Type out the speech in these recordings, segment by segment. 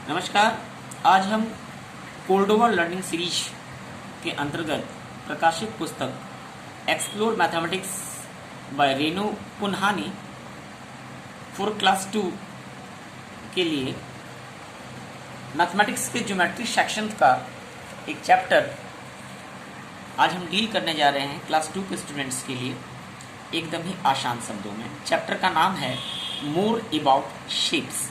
नमस्कार। आज हम कोर्डोवा लर्निंग सीरीज के अंतर्गत प्रकाशित पुस्तक explore mathematics bye Renu Punhani for class 2 के लिए मैथमेटिक्स के ज्योमेट्री सेक्शन का एक चैप्टर आज हम डील करने जा रहे हैं क्लास 2 के स्टूडेंट्स के लिए एकदम ही आसान शब्दों में। चैप्टर का नाम है मोर अबाउट शेप्स।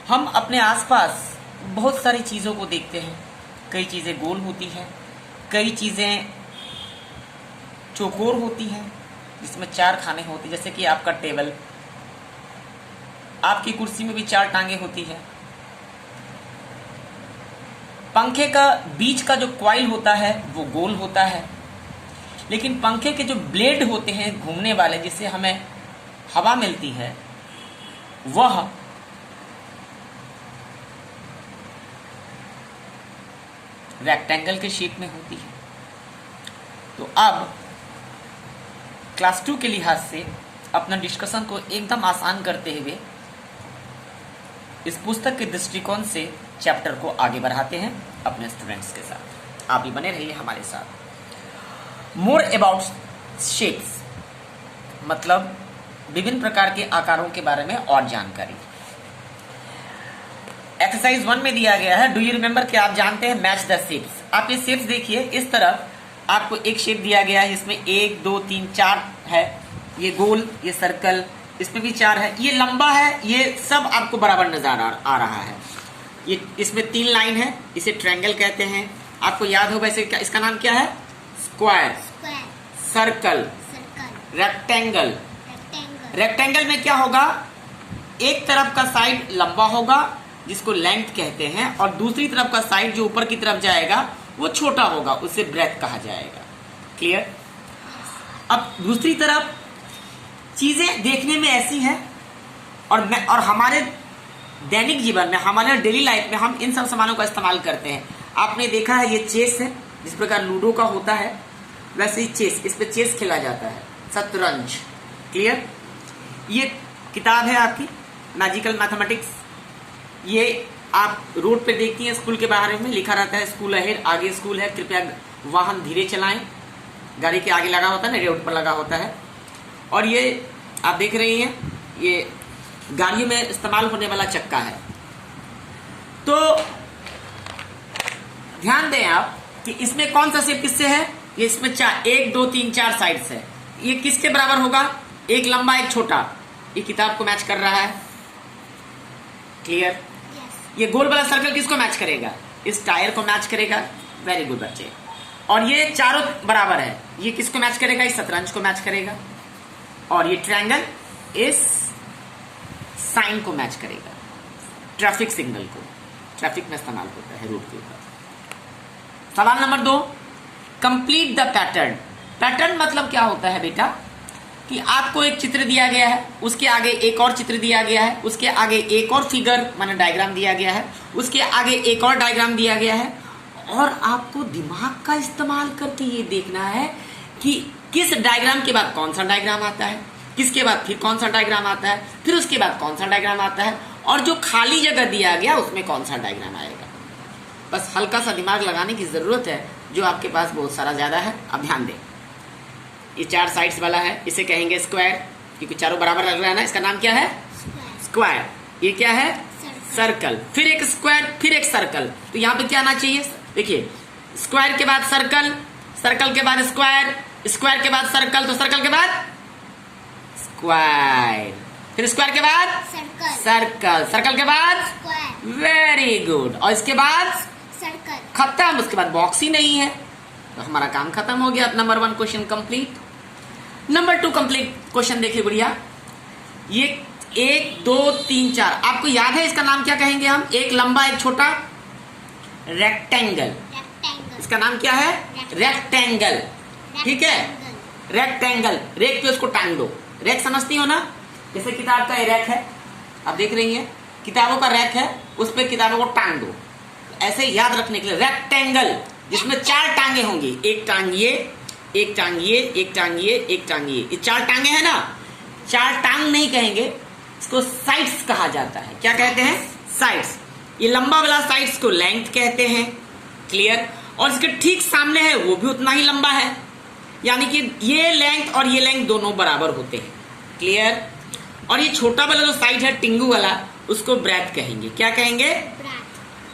हम अपने आसपास बहुत सारी चीज़ों को देखते हैं। कई चीज़ें गोल होती हैं, कई चीज़ें चौकोर होती हैं जिसमें 4 खाने होती हैं, जैसे कि आपका टेबल, आपकी कुर्सी में भी 4 टांगे होती है। पंखे का बीच का जो कॉइल होता है वो गोल होता है, लेकिन पंखे के जो ब्लेड होते हैं घूमने वाले, जिससे हमें हवा मिलती है, वह रेक्टेंगल के शेप में होती है। तो अब क्लास 2 के लिहाज से अपना डिस्कशन को एकदम आसान करते हुए इस पुस्तक के दृष्टिकोण से चैप्टर को आगे बढ़ाते हैं अपने स्टूडेंट्स के साथ। आप भी बने रहिए हमारे साथ। मोर अबाउट शेप्स मतलब विभिन्न प्रकार के आकारों के बारे में और जानकारी। एक्सरसाइज 1 में दिया गया है, डू यू रिमेंबर कि आप जानते हैं मैच द शेप्स। आप ये शेप्स देखिए, इस तरफ आपको एक शेप दिया गया है, इसमें 1 2 3 4 है, ये गोल, ये सर्कल, इसमें भी 4 है, ये लंबा है, ये सब आपको बराबर नजर आ रहा है। ये इसमें 3 लाइन है, इसे ट्रायंगल कहते हैं। आपको याद होगा इसे इसका नाम क्या है? Square, circle, rectangle. रेक्टेंगल में क्या होगा? एक तरफ का साइड लंबा होगा जिसको लेंथ कहते हैं, और दूसरी तरफ का साइड जो ऊपर की तरफ जाएगा वो छोटा होगा, उसे ब्रेथ कहा जाएगा। क्लियर? अब दूसरी तरफ चीजें देखने में ऐसी हैं और हमारे दैनिक जीवन में, हमारे डेली लाइफ में हम इन सब सामानों का इस्तेमाल करते हैं। आपने देखा है ये चेस है, जिस प्रकार लूडो का होता है वैसे ही चेस, इस पे चेस खेला जाता है, शतरंज। क्लियर? ये किताब है आपकी मैजिकल मैथमेटिक्स। ये आप रोड पे देखती हैं, स्कूल के बाहर में लिखा रहता है स्कूल अहेड, आगे स्कूल है, कृपया वाहन धीरे चलाएं। गाड़ी के आगे लगा होता है ना, रोड पर लगा होता है। और ये आप देख रही हैं, ये गाड़ियों में इस्तेमाल होने वाला चक्का है। तो ध्यान दें आप कि इसमें कौन सा शेप किससे है। ये इसमें 1 2 3 4 साइड्स है। ये किसके बराबर होगा? एक लंबा एक छोटा। ये किताब को मैच कर रहा है। क्लियर? ये गोल वाला सर्कल किसको मैच करेगा? इस टायर को मैच करेगा। वेरी गुड बच्चे। और ये चारों बराबर है, ये किसको मैच करेगा? इस शतरंज को मैच करेगा। और ये ट्रायंगल इस साइन को मैच करेगा, ट्रैफिक सिग्नल को। ट्रैफिक में इस्तेमाल होता है रोड के ऊपर। सवाल number 2, complete the pattern. Pattern मतलब क्या होता है बेटा? कि आपको एक चित्र दिया गया है, उसके आगे एक और चित्र दिया गया है, उसके आगे एक और फिगर माने डायग्राम दिया गया है, उसके आगे एक और डायग्राम दिया गया है, और आपको दिमाग का इस्तेमाल करके ये देखना है कि किस डायग्राम के बाद कौन सा डायग्राम आता है, किसके बाद फिर कौन सा डायग्राम आता है, फिर उसके बाद कौन सा डायग्राम आता है, और जो खाली जगह दिया गया उसमें कौन सा डायग्राम आएगा। बस हल्का सा दिमाग लगाने की जरूरत है, जो आपके पास बहुत सारा ज्यादा है। अब ध्यान दें, ये 4 साइड्स वाला है, इसे कहेंगे स्क्वायर, क्योंकि चारों बराबर लग रहा है ना। इसका नाम क्या है? स्क्वायर। ये क्या है? सर्कल। फिर एक स्क्वायर, फिर एक सर्कल। तो यहाँ पे क्या आना चाहिए? देखिए, स्क्वायर के बाद सर्कल, सर्कल के बाद स्क्वायर, स्क्वायर के बाद सर्कल, तो सर्कल के बाद स्क्वायर, फिर स्क्वायर के बाद सर्कल, सर्कल के बाद वेरी गुड, और इसके बाद सर्कल। खत्म। उसके बाद बॉक्स ही नहीं है, तो हमारा काम खत्म हो गया। Number 1 question complete. Number 2 complete question देखिए बढ़िया। ये 1 2 3 4 आपको याद है इसका नाम क्या कहेंगे हम? एक लंबा एक छोटा, रेक्टेंगल। इसका नाम क्या है? रेक्टेंगल। ठीक है, रेक्टेंगल। रेक पे उसको टांग दो। रेक समझती हो ना? जैसे किताब का रैक है, आप देख रही हैं, किताबों का रैक है, उस पर किताबों को टांग दो। ऐसे याद रखने के लिए रेक्टेंगल, जिसमें 4 टांगे होंगी, एक टांग ये, एक टांग ये, एक टांग ये, एक टांग ये 4 टांगे हैं ना। 4 टांग नहीं कहेंगे, इसको साइड्स कहा जाता है। क्या कहते हैं? साइड्स। ये लंबा वाला साइड्स को लेंथ कहते हैं, क्लियर। और इसके ठीक सामने है वो भी उतना ही लंबा है, यानी कि ये लेंथ और ये लेंथ दोनों बराबर होते हैं, क्लियर। और ये छोटा वाला जो साइड है टिंगू वाला, उसको ब्रेथ कहेंगे। क्या कहेंगे?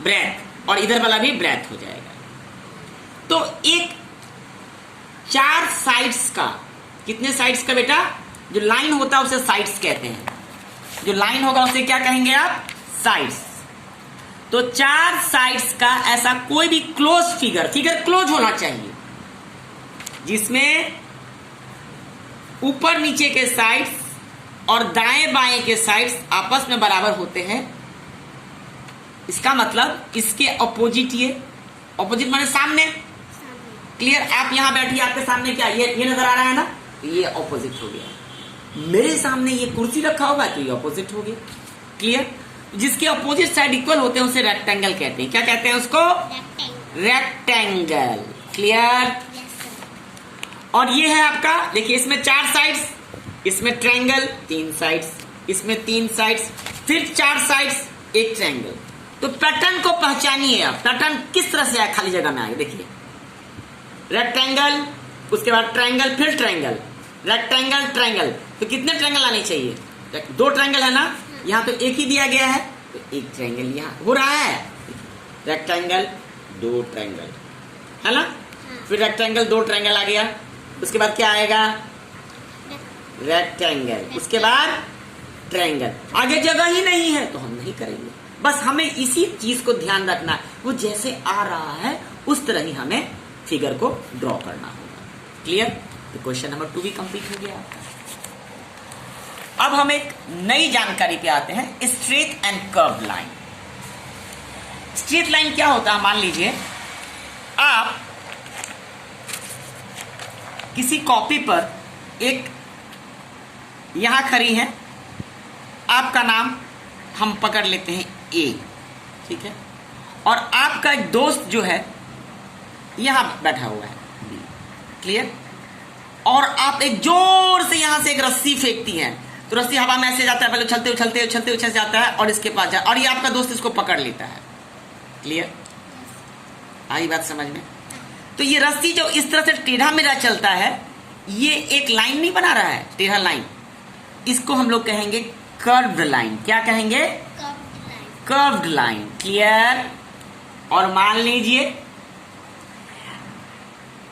ब्रेथ। और इधर वाला भी ब्रेथ हो जाएगा। तो एक 4 साइड्स का, कितने साइड्स का बेटा? जो लाइन होता है उसे साइड्स कहते हैं, जो लाइन होगा उसे क्या कहेंगे आप? साइड्स। तो 4 साइड्स का ऐसा कोई भी क्लोज फिगर क्लोज होना चाहिए, जिसमें ऊपर नीचे के साइड्स और दाएं बाएं के साइड्स आपस में बराबर होते हैं। इसका मतलब इसके ऑपोजिट, ये ऑपोजिट माने सामने, क्लियर। आप यहां बैठिए, आपके सामने क्या ये नजर आ रहा है ना, तो ये ऑपोजिट हो गया। मेरे सामने ये कुर्सी रखा होगा तो ये ऑपोजिट हो गया, क्लियर। जिसके ऑपोजिट साइड इक्वल होते हैं उसे रेक्टेंगल कहते हैं। क्या कहते हैं उसको? Rectangle, clear. और ये है आपका, देखिए इसमें 4 साइड्स, इसमें ट्रायंगल 3 साइड्स, इसमें 3 साइड्स, फिर 4 साइड्स, एक ट्रायंगल। तो पैटर्न को पहचानिए आप, पैटर्न किस तरह से खाली जगह में आएगा। देखिए रेक्टेंगल, उसके बाद ट्रायंगल, फिर ट्रायंगल, रेक्टेंगल, ट्रायंगल। तो कितने ट्रायंगल आने चाहिए? 2 ट्रायंगल है ना, यहाँ तो एक ही दिया गया है, तो एक ट्रायंगल यहाँ हो रहा है। रेक्टेंगल 2 ट्रायंगल है ना, फिर रेक्टेंगल 2 ट्रायंगल आ गया। उसके बाद क्या आएगा? रेक्टेंगल, उसके बाद ट्रायंगल। आगे जगह ही नहीं है तो हम नहीं करेंगे। बस हमें इसी चीज को ध्यान रखना है, वो जैसे आ रहा है उस तरह ही हमें फिगर को ड्रॉ करना होगा, क्लियर। तो क्वेश्चन नंबर 2 भी कंप्लीट हो गया आपका। अब हम एक नई जानकारी पे आते हैं, straight and curve line. Straight line क्या होता है? मान लीजिए आप किसी कॉपी पर एक यहां खड़ी हैं, आपका नाम हम पकड़ लेते हैं ए, ठीक है। और आपका एक दोस्त जो है यहां बैठा हुआ है बी, क्लियर। और आप एक जोर से यहां से एक रस्सी फेंकती हैं, तो रस्सी हवा में ऐसे जाता है, पहले उछलते उछलते उछलते उछल जाता है और इसके पास और ये आपका दोस्त इसको पकड़ लेता है, क्लियर। आई बात समझ में? तो ये रस्सी जो इस तरह से टेढ़ा मेढ़ा चलता है, ये एक लाइन नहीं बना रहा है, टेढ़ा लाइन, इसको हम लोग कहेंगे कर्व्ड लाइन। क्या कहेंगे? Curved line, clear. और मान लीजिए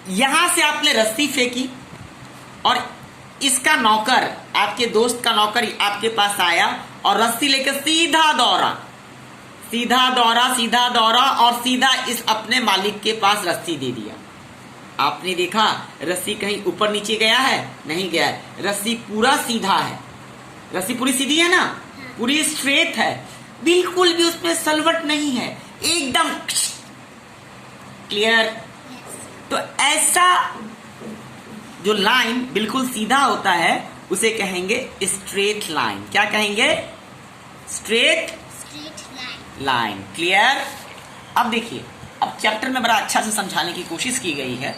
यहां से आपने रस्सी फेंकी और इसका नौकर, आपके दोस्त का नौकर आपके पास आया और रस्सी लेकर सीधा दौड़ा, सीधा दौड़ा, सीधा दौड़ा और सीधा इस अपने मालिक के पास रस्सी दे दिया। आपने देखा रस्सी कहीं ऊपर नीचे गया है? नहीं गया है, रस्सी पूरा सीधा है, रस्सी पूरी सीधी है ना, पूरी स्ट्रेट है, बिल्कुल भी उसमें सलवट नहीं है, एकदम क्लियर। तो ऐसा जो लाइन बिल्कुल सीधा होता है उसे कहेंगे स्ट्रेट लाइन। क्या कहेंगे? Straight line, clear. अब देखिए, अब चैप्टर में बड़ा अच्छा से समझाने की कोशिश की गई है।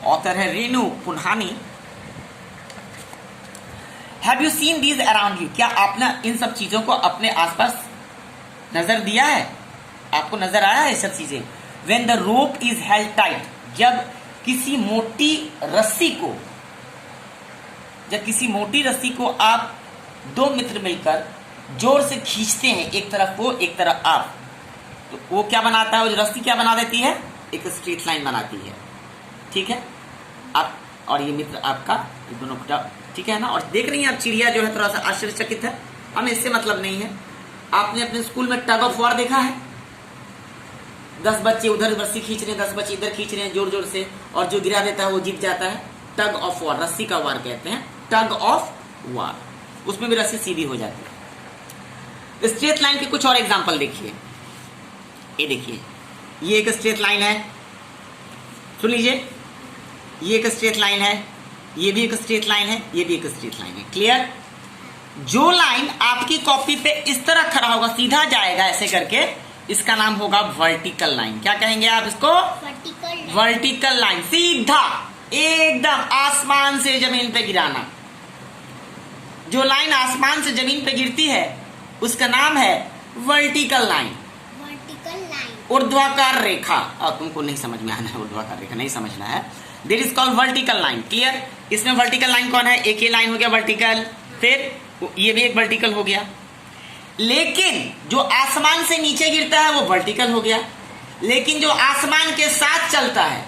ऑथर है Renu Punhani. Have you seen these around you? क्या आपने इन सब चीजों को अपने आसपास नजर दिया है? आपको नजर आया है सब चीजें? When the rope is held tight, जब किसी मोटी रस्सी को आप 2 मित्र मिलकर जोर से खींचते हैं, एक तरफ वो एक तरफ आप, तो वो क्या बनाता है? वो रस्सी क्या बना देती है? एक स्ट्रेट लाइन बनाती है, ठीक है। आप और ये मित्र आपका, ये दोनों ठीक है ना। और देख रही हैं आप चिड़िया जो है थोड़ा सा आश्चर्यचकित है, हमें इससे मतलब नहीं है। आपने अपने स्कूल में टग ऑफ वार देखा है? 10 बच्चे उधर रस्सी खींच रहे हैं, 10 बच्चे इधर खींच रहे हैं जोर जोर से, और जो गिरा देता है वो जीत जाता है। टग ऑफ वार, रस्सी का वार कहते हैं, टग ऑफ वार। उसमें भी रस्सी सीधी हो जाती है। स्ट्रेट लाइन के कुछ और एग्जांपल देखिए। ये देखिए, ये एक स्ट्रेट लाइन है, सुन लीजिए, ये एक स्ट्रेट लाइन है, ये भी एक स्ट्रेट लाइन है, ये भी एक स्ट्रेट लाइन है, क्लियर। जो लाइन आपकी कॉपी पे इस तरह खड़ा होगा, सीधा जाएगा ऐसे करके, इसका नाम होगा वर्टिकल लाइन। क्या कहेंगे आप इसको? वर्टिकल लाइन, सीधा एकदम आसमान से जमीन पे गिराना। जो लाइन आसमान से जमीन पे गिरती है उसका नाम है वर्टिकल लाइन, वर्टिकल लाइन, ऊर्ध्वाधर रेखा। और तुमको नहीं समझ में आना है, ऊर्ध्वाधर रेखा नहीं समझना है, that is called vertical line. Clear? इसमें वर्टिकल लाइन कौन है? एक ये लाइन हो गया वर्टिकल, फिर ये भी एक वर्टिकल हो गया। लेकिन जो आसमान से नीचे गिरता है वो वर्टिकल हो गया, लेकिन जो आसमान के साथ चलता है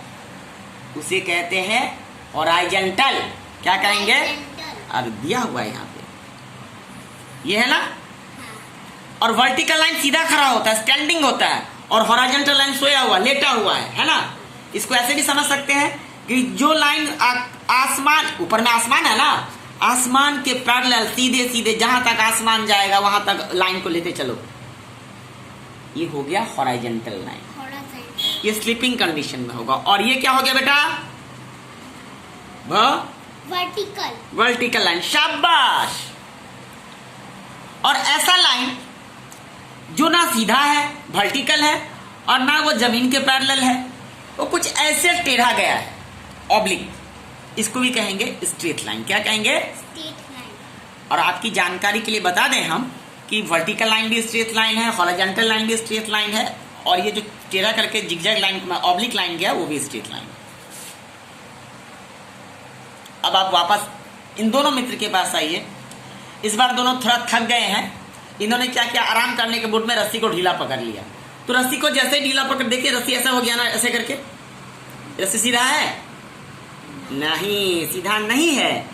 उसे कहते हैं हॉरिजॉन्टल। क्या कहेंगे? अब दिया हुआ है यहाँ पे, ये है ना। और वर्टिकल लाइन सीधा खड़ा होता है, स्टैंडिंग होता है, और हॉरिजॉन्टल लाइन सोया हुआ, लेटा हुआ है ना। इसको ऐसे भी समझ सकते हैं कि जो लाइन आसमान, ऊपर में आसमान है ना, आसमान के पैरेलल सीधे सीधे जहां तक आसमान जाएगा वहां तक लाइन को लेते चलो, ये हो गया हॉरिजॉन्टल लाइन। ये स्लीपिंग कंडीशन में होगा। और ये क्या हो गया बेटा? Vertical, vertical line. शाबाश। और ऐसा लाइन जो ना सीधा है, वर्टिकल है, और ना वो जमीन के पैरेलल है, वो कुछ ऐसे टेढ़ा गया है, ऑब्लिक, इसको भी कहेंगे स्ट्रेट लाइन। क्या कहेंगे? Straight line. और आपकी जानकारी के लिए बता दें हम कि वर्टिकल लाइन भी स्ट्रेट लाइन है, हॉरिजॉन्टल लाइन भी स्ट्रेट लाइन है, और ये जो टेढ़ा करके जिगजैग लाइन, ऑब्लिक लाइन गया, वो भी स्ट्रेट लाइन। अब आप वापस इन दोनों मित्र के पास आइए। इस बार दोनों थोड़ा थक गए हैं। इन्होंने क्या किया? आराम करने के मूड में रस्सी को ढीला पकड़ लिया। तो रस्सी को जैसे ही ढीला पकड़, देखिए रस्सी ऐसा हो गया ना, ऐसे करके। रस्सी सीधा है? नहीं, सीधा नहीं है।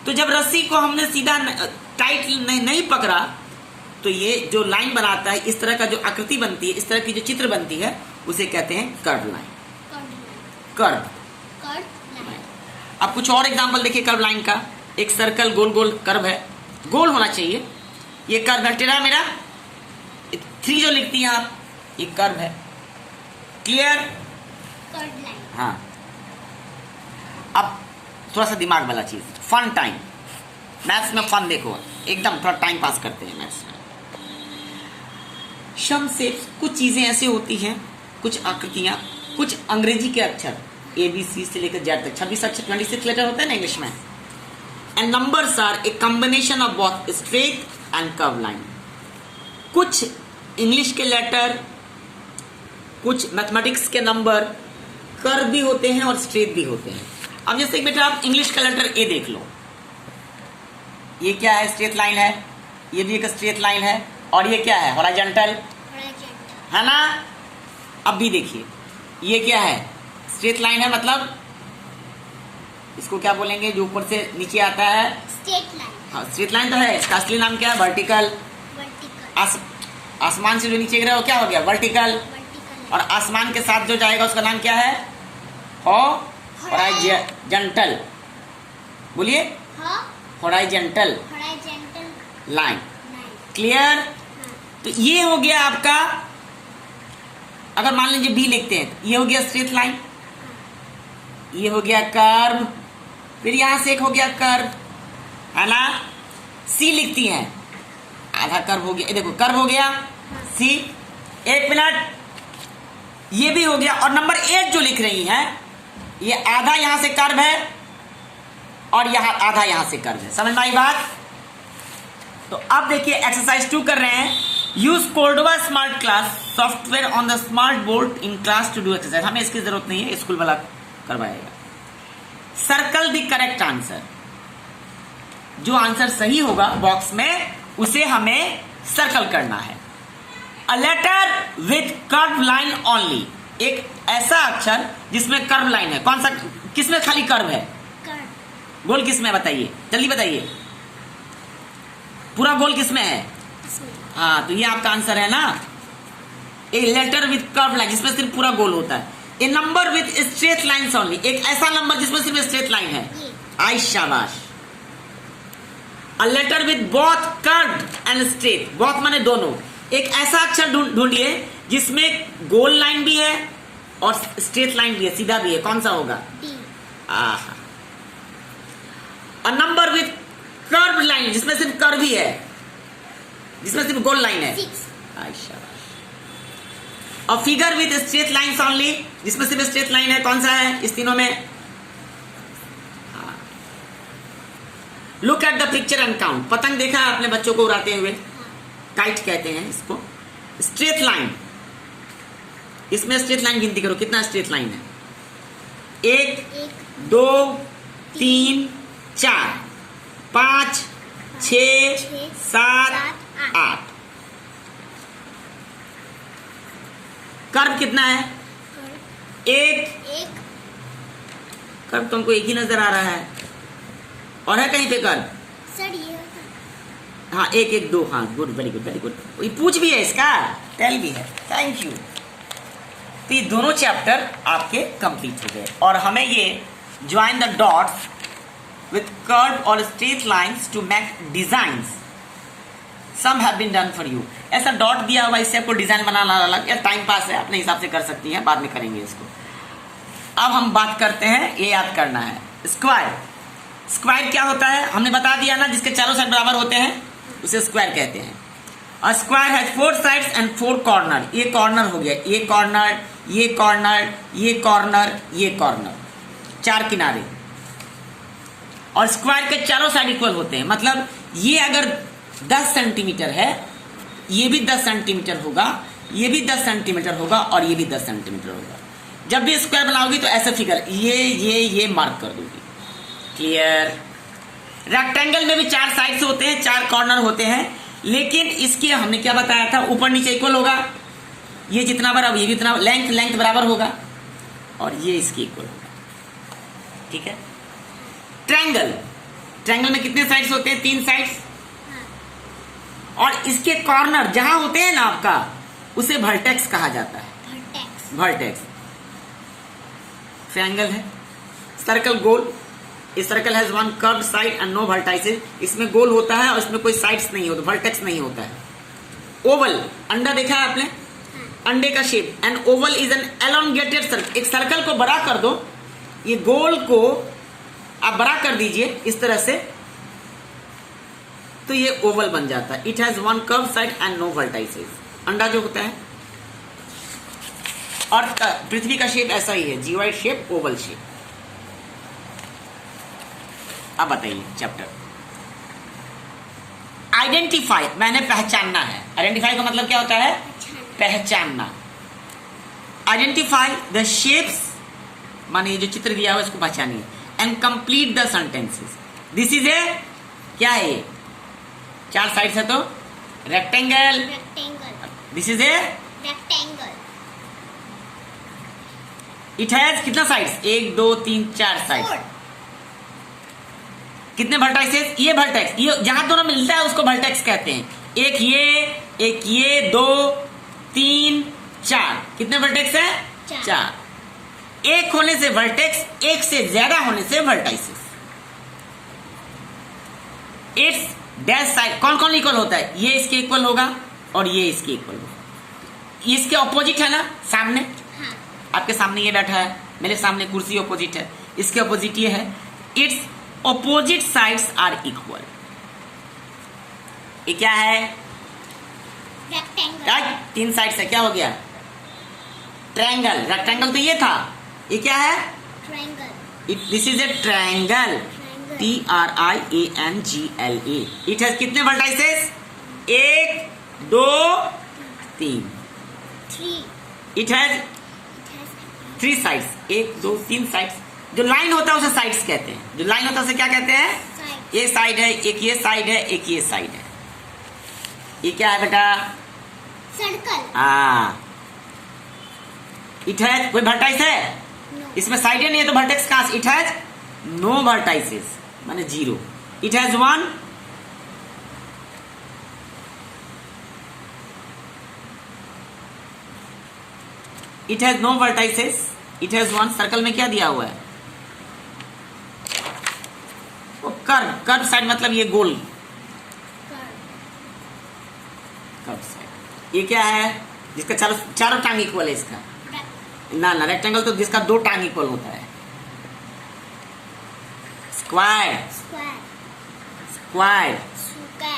तो जब रस्सी को हमने सीधा टाइट नहीं पकड़ा, तो ये जो लाइन बनाता है, इस तरह का जो आकृति बनती है, इस तरह की जो चित्र बनती है, उसे कहते हैं कर्व लाइन। कर्व। अब कुछ और एग्जांपल देखिए कर्व लाइन का। एक सर्कल गोल गोल कर्व है, गोल होना चाहिए, ये कर्व है। टेढ़ा मेरा 3 जो लिखती हैं आप, ये कर्व है। क्लियर? Curve line. हाँ। अब थोड़ा सा दिमाग वाला चीज, फन टाइम। मैथ्स में फन देखो, एकदम थोड़ा टाइम पास करते हैं मैथ्स में। सम शेप्स, कुछ चीजें ऐसे होती हैं, कुछ आकृतियां, कुछ अंग्रेजी के अक्षर ABC से लेकर Z तक 26 अक्षर, 26 लेटर होता है ना इंग्लिश में। And numbers are a combination of both straight and curve line. कुछ इंग्लिश के लेटर, कुछ मैथमेटिक्स के नंबर कर्व भी होते हैं और स्ट्रेट भी होते हैं। अब जैसे बेटा आप इंग्लिश का लेटर A देख लो, ये क्या है? स्ट्रेट लाइन है। ये भी एक स्ट्रेट लाइन है। और ये क्या है? हॉरिजॉन्टल है ना। अब भी देखिए, ये क्या है? स्ट्रेट लाइन है, मतलब इसको क्या बोलेंगे जो ऊपर से नीचे आता है? Straight line. हाँ, स्ट्रेट लाइन तो है। इसका असली नाम क्या है? वर्टिकल। आसमान से जो नीचे गिरा वो क्या हो गया? वर्टिकल। और आसमान के साथ जो जाएगा उसका नाम क्या है? हॉरिजॉन्टल। बोलिए, हॉरिजॉन्टल लाइन। क्लियर? तो ये हो गया आपका, अगर मान लीजिए B लिखते हैं, ये हो गया स्ट्रेट लाइन, ये हो गया कर्व, फिर यहां से एक हो गया कर्व, है ना। C लिखती हैं, आधा कर्व हो गया, देखो कर्व हो गया C। 1 मिनट, ये भी हो गया। और नंबर 8 जो लिख रही है, ये आधा यहां से कर्व है और यहां आधा यहां से कर्व है। समझ में आई बात? तो अब देखिए एक्सरसाइज 2 कर रहे हैं। यूज कोल्डवा smart class software on the smart board in class to do exercise. हमें इसकी जरूरत नहीं है, स्कूल वाला करवाएगा। Circle the correct answer. जो आंसर सही होगा बॉक्स में, उसे हमें सर्कल करना है। A letter with curve line only. एक ऐसा अक्षर जिसमें कर्व लाइन है। कौन सा? किसमें खाली कर्व है? गोल किसमें? बताइए, जल्दी बताइए। पूरा गोल किसमें है? हाँ, तो ये आपका आंसर है ना। A letter with curve line, जिसमें सिर्फ पूरा गोल होता है। A number with straight lines only. एक ऐसा नंबर जिसमें सिर्फ स्ट्रेट लाइन है। आई शाबाश। A letter with both curve and straight. Both माने दोनों। एक ऐसा अक्षर ढूंढिए जिसमें गोल लाइन भी है और स्ट्रेट लाइन भी है, सीधा भी है। कौन सा होगा? आहा। A number with curve line, जिसमें सिर्फ कर्व ही है, जिसमें सिर्फ गोल लाइन है। A figure with straight lines only, जिसमें सिर्फ स्ट्रेट लाइन है। कौन सा है इस तीनों में? Look at the picture and count. पतंग देखा है आपने बच्चों को उड़ाते हुए? काइट कहते हैं इसको। स्ट्रेट लाइन, इसमें स्ट्रेट लाइन गिनती करो, कितना स्ट्रेट लाइन है? 1 2 3 4 5 6 7 8। कर्व कितना है? एक कर्व तुमको एक ही नजर आ रहा है, और है कहीं पे कर्व? सर ये हाँ 1 1 2, हाँ good, very good very good. ये पूछ भी है इसका, टेल भी है, थैंक यू। तो ये दोनों चैप्टर आपके कंप्लीट हो गए, और हमें ये join the dots with curve और straight lines to make designs, some have been done for you. ऐसा डॉट दिया हुआ, इससे आपको डिजाइन बनाना अलग, या टाइम पास है, अपने हिसाब से कर सकती हैं, बाद में करेंगे इसको। अब हम बात करते हैं, ये याद करना है, स्क्वायर। स्क्वायर क्या होता है? हमने बता दिया ना, जिसके चारों साइड बराबर होते हैं उसे स्क्वायर कहते हैं। और square has 4 sides and 4 corner. ये कॉर्नर हो गया, ये कॉर्नर, ये कॉर्नर, ये कॉर्नर, ये कॉर्नर, 4 किनारे। और स्क्वायर के चारों साइड इक्वल होते हैं, मतलब ये अगर 10 सेंटीमीटर है, ये भी 10 सेंटीमीटर होगा, ये भी 10 सेंटीमीटर होगा, और ये भी 10 सेंटीमीटर होगा। जब भी स्क्वायर बनाओगी तो ऐसे फिगर ये मार्क कर दोगी। क्लियर? रेक्टेंगल में भी 4 साइड्स होते हैं, 4 कॉर्नर होते हैं, लेकिन इसके हमने क्या बताया था, ऊपर नीचे इक्वल होगा, ये जितना बराबर ये भी इतना, लेंथ बराबर होगा, और ये इसके इक्वल होगा। ठीक है? ट्रायंगल में कितने साइड्स होते हैं? 3 साइड्स। और इसके कॉर्नर जहां होते हैं ना आपका, उसे वर्टेक्स कहा जाता है। वर्टेक्स। ट्रायंगल है, सर्कल गोल, इस circle has 1 curved side and no vertices. इसमें गोल होता है और इसमें कोई साइड्स नहीं होता, वर्टेक्स नहीं होता है। ओवल, अंडा देखा है आपने? अंडे का shape. And Oval is an elongated circle. एक सर्कल को बड़ा कर दो, ये गोल को आप बड़ा कर दीजिए इस तरह से, तो ये ओवल बन जाता है। It has 1 curve side and no vertices. अंडा जो होता है, और पृथ्वी का शेप ऐसा ही है, जीवाइड शेप, ओवल शेप। अब बताइए चैप्टर आइडेंटिफाई, मैंने पहचानना है। आइडेंटिफाई का मतलब क्या होता है? पहचानना। आइडेंटिफाई द शेप्स, माने ये जो चित्र दिया हुआ इसको पहचानिए। And complete the sentences. This is a, क्या है ये? 4 साइड्स है तो rectangle. This is a rectangle. It has कितना साइड्स? 1 2 3 4 साइड्स। कितने वर्टाइसेस? ये वर्टेक्स, ये जहां दोनों मिलता है उसको वर्टेक्स कहते हैं। एक ये 2 3 4। कितने वर्टेक्स है? 4। एक होने से वर्टेक्स, एक से ज्यादा होने से वर्टाइसेस। इट्स डैश साइड, कौन कौन इक्वल होता है? ये इसके इक्वल होगा और ये इसके इक्वल होगा। इसके ऑपोजिट है ना सामने? हाँ। आपके सामने ये बैठा है, मेरे सामने कुर्सी ऑपोजिट है, इसके ऑपोजिट ये है। It's opposite sides are equal. ये क्या है? रेक्टेंगल। 3 साइड्स है, क्या हो गया? ट्रायंगल। रेक्टेंगल तो ये था, ये क्या है? Triangle. This is a triangle. TRIANGLE। It has कितने vertices? 1 2 3। It has 3 sides, 1 2 3 sides. जो लाइन होता है उसे साइड्स कहते हैं। जो लाइन होता है उसे क्या कहते हैं? ये साइड है, एक ये साइड है, एक ये साइड है। ये क्या है बेटा? सर्कल। हाँ। इट हैज, कोई वर्टाइस है? No. इसमें साइड नहीं है तो वर्टेक्स कहां से? इट हैज नो वर्टाइसेस, माने 0। It has 1 it has no vertices. It has 1। Circle में क्या दिया हुआ है? वो कर्व साइड, मतलब ये गोल कर्व साइड। ये क्या है? जिसका चारों टांग इक्वल है इसका। ना रेक्टेंगल तो जिसका 2 टांग इक्वल होता है। स्क्वायर।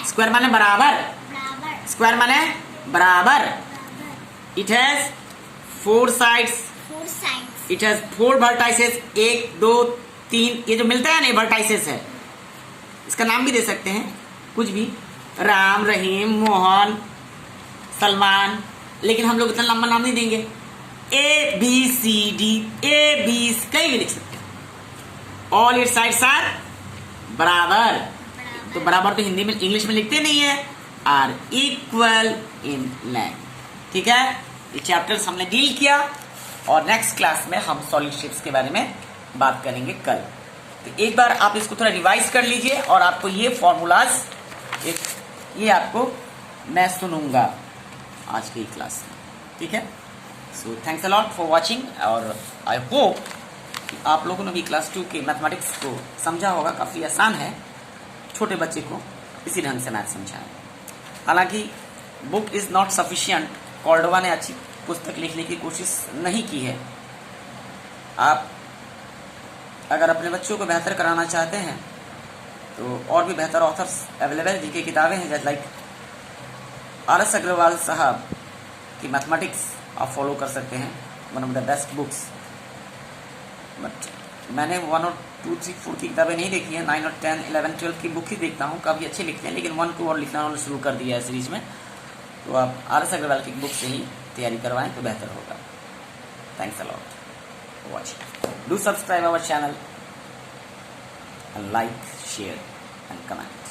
स्क्वायर माने बराबर। स्क्वायर माने बराबर। It has 4 sides. It has 4 vertices. 1 2 3। ये जो मिलता है ना, वर्टाइसेस है। इसका नाम भी दे सकते हैं, कुछ भी। राम, रहीम, मोहन, सलमान, लेकिन हम लोग इतना लंबा नाम नहीं देंगे। ABCD, कहीं भी लिख सकते हैं। ऑल इट्स साइड्स आर बराबर, तो बराबर तो हिंदी में इंग्लिश में लिखते नहीं है, आर इक्वल इन लेंथ। ठीक है, ये चैप्टर्स हमने डील किया और नेक्स्ट क्लास में हम सॉलिड शेप्स के बारे में बात करेंगे कल। तो एक बार आप इसको थोड़ा रिवाइज कर लीजिए और आपको ये फॉर्मूलाज ये आपको मैं सुनूंगा आज की क्लास में। ठीक है, so thanks a lot for watching और आई होप कि आप लोगों ने भी क्लास 2 के मैथमेटिक्स को समझा होगा। काफ़ी आसान है, छोटे बच्चे को इसी ढंग से मैथ समझा है। हालांकि book is not sufficient, Cordova ने अच्छी पुस्तक लिखने की कोशिश नहीं की है। आप अगर अपने बच्चों को बेहतर कराना चाहते हैं तो और भी बेहतर ऑथर्स अवेलेबल जिनकी किताबें हैं, जैसे लाइक RS अग्रवाल साहब की मैथमेटिक्स आप फॉलो कर सकते हैं, one of the best books. But मैंने 1 और 2, 3, 4 की किताबें नहीं देखी हैं, 9 और 10, 11, 12 की बुक ही देखता हूँ, काफ़ी अच्छे लिखते हैं, लेकिन 1, 2 और लिखना उन्होंने शुरू कर दिया है सीरीज में। तो आप RS अग्रवाल की बुक से ही तैयारी करवाएं तो बेहतर होगा। Thanks a lot for watching. Do subscribe our channel and like, share and comment.